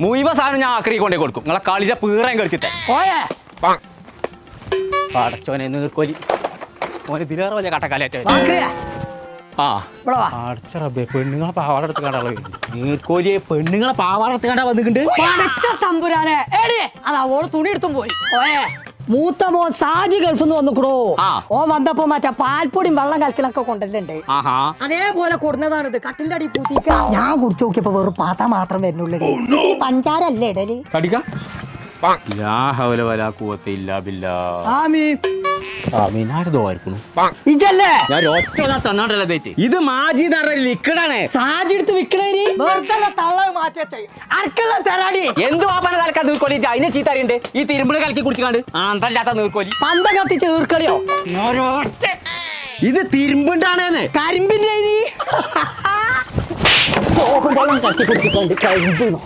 മുഴുവൻ സാധനം ഞാൻ ആക്രി കൊണ്ടേ കൊടുക്കും. നിങ്ങളെ കളിയുടെ പീറയും കളിച്ചിട്ടെ അടച്ചോനെ നീർക്കോലി ഓനെ ഇതിലേറെ വലിയ കട്ടക്കാലേറ്റ പെണ്ണുങ്ങളെ പാവാട എടുത്ത് കണ്ടാളെ നീർക്കോലിയെ പെണ്ണുങ്ങളെ പാവാട എടുത്ത് കണ്ടാ വന്നിട്ടുണ്ട് തമ്പുരാനെ അതാ ഓള് തുണി എടുത്തും പോയി മൂത്ത മോൻ സാജി ഗൾഫിന്ന് വന്നിക്കണോ ഓ വന്നപ്പോ മറ്റേ പാൽപ്പൊടിയും വെള്ളം കലക്കലൊക്കെ കൊണ്ടല്ലുണ്ട് അതേപോലെ കൊടുന്നതാണിത് കട്ടിന്റെ അടി പൂത്തിക്ക ഞാൻ കുടിച്ചു നോക്കിയപ്പോ വെറും പാത്ത മാത്രം വരുന്നുള്ളൂ പഞ്ചാര അല്ലേ ഇടല് ഇത് മാജി ലിക്വിഡാണ്. സാജി എടുത്ത് വിക്കണേരി തള്ള മാറ്റി അരക്കുള്ള തരാടി എന്ത് വാപ്പാണ് കലക്കാൻ നീർക്കോലി അതിനെ ചീത്തറിയുണ്ട്. ഈ തിരുമ്പിള് കലക്കി കുടിച്ചാണ്ട് ആന്തല്ലാത്ത നീർക്കോലി പന്ത കത്തിച്ച് നീർക്കളിയോ ഇത് തിരുമ്പുണ്ടാണ് കരിമ്പിന്റെ കലക്കി കുടിച്ചിട്ടുണ്ട്.